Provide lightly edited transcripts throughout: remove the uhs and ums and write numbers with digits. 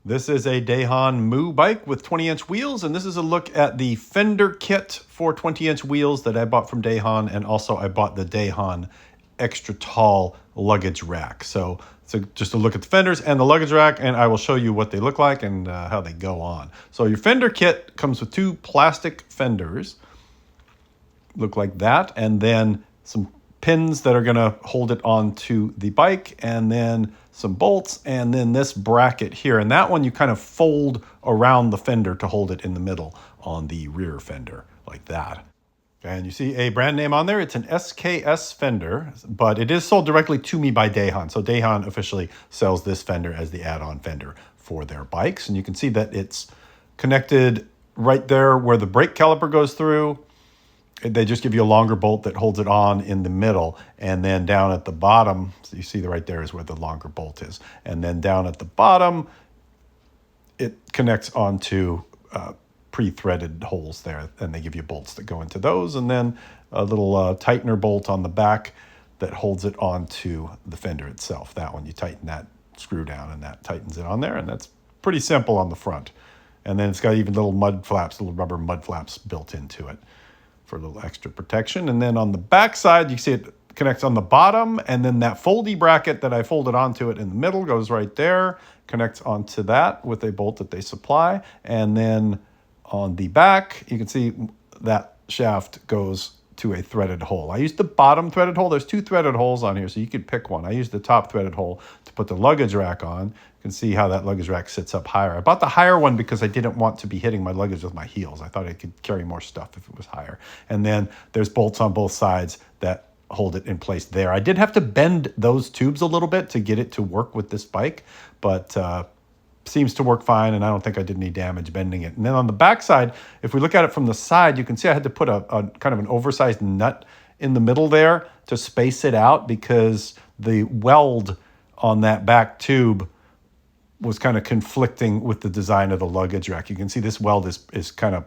This is a Dahon Moo bike with 20-inch wheels, and this is a look at the Fender kit for 20-inch wheels that I bought from Dahon, and also I bought the Dahon extra tall luggage rack. So just a look at the fenders and the luggage rack, and I will show you what they look like and how they go on. So your Fender kit comes with two plastic fenders, look like that, and then some pins that are going to hold it onto the bike, and then some bolts, and then this bracket here. And that one you kind of fold around the fender to hold it in the middle on the rear fender, like that. And you see a brand name on there. It's an SKS fender, but it is sold directly to me by Dahon. So Dahon officially sells this fender as the add-on fender for their bikes. And you can see that it's connected right there where the brake caliper goes through. They just give you a longer bolt that holds it on in the middle, and then down at the bottom, so you see right there is where the longer bolt is, and then down at the bottom it connects onto pre-threaded holes there, and they give you bolts that go into those, and then a little tightener bolt on the back that holds it onto the fender itself. That one, you tighten that screw down and that tightens it on there, and that's pretty simple on the front. And then it's got even little mud flaps, little rubber mud flaps built into it for a little extra protection. And then on the back side, you see it connects on the bottom, and then that foldy bracket that I folded onto it in the middle goes right there, connects onto that with a bolt that they supply. And then on the back, you can see that shaft goes to a threaded hole. I used the bottom threaded hole. There's two threaded holes on here, so you could pick one. I used the top threaded hole to put the luggage rack on. You can see how that luggage rack sits up higher. I bought the higher one because I didn't want to be hitting my luggage with my heels. I thought I could carry more stuff if it was higher. And then there's bolts on both sides that hold it in place there. I did have to bend those tubes a little bit to get it to work with this bike, but seems to work fine, and I don't think I did any damage bending it. And then on the back side, if we look at it from the side, you can see I had to put a kind of an oversized nut in the middle there to space it out, because the weld on that back tube was kind of conflicting with the design of the luggage rack. You can see this weld is kind of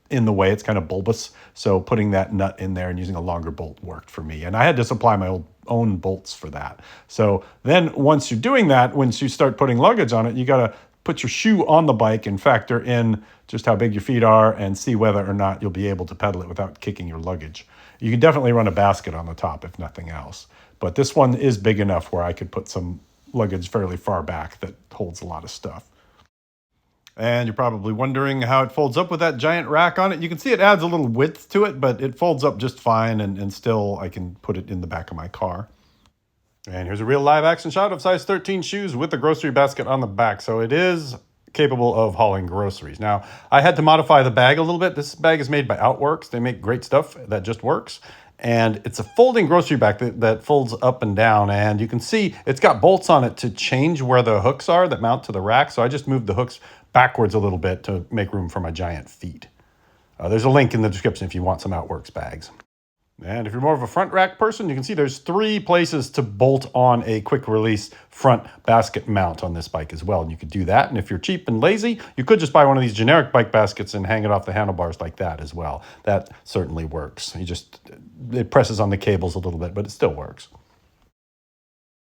in the way. It's kind of bulbous. So putting that nut in there and using a longer bolt worked for me. And I had to supply my own bolts for that. So then once you're doing that, once you start putting luggage on it, you got to put your shoe on the bike and factor in just how big your feet are and see whether or not you'll be able to pedal it without kicking your luggage. You can definitely run a basket on the top if nothing else. But this one is big enough where I could put some luggage fairly far back that holds a lot of stuff. And you're probably wondering how it folds up with that giant rack on it. You can see it adds a little width to it, but it folds up just fine, and still I can put it in the back of my car. And here's a real live action shot of size 13 shoes with the grocery basket on the back. So it is capable of hauling groceries. Now, I had to modify the bag a little bit. This bag is made by Outwurx. They make great stuff that just works. And it's a folding grocery bag that folds up and down. And you can see it's got bolts on it to change where the hooks are that mount to the rack. So I just moved the hooks backwards a little bit to make room for my giant feet. There's a link in the description if you want some Outwurx bags. And if you're more of a front rack person, you can see there's 3 places to bolt on a quick release front basket mount on this bike as well. And you could do that. And if you're cheap and lazy, you could just buy one of these generic bike baskets and hang it off the handlebars like that as well. That certainly works. It presses on the cables a little bit, but it still works.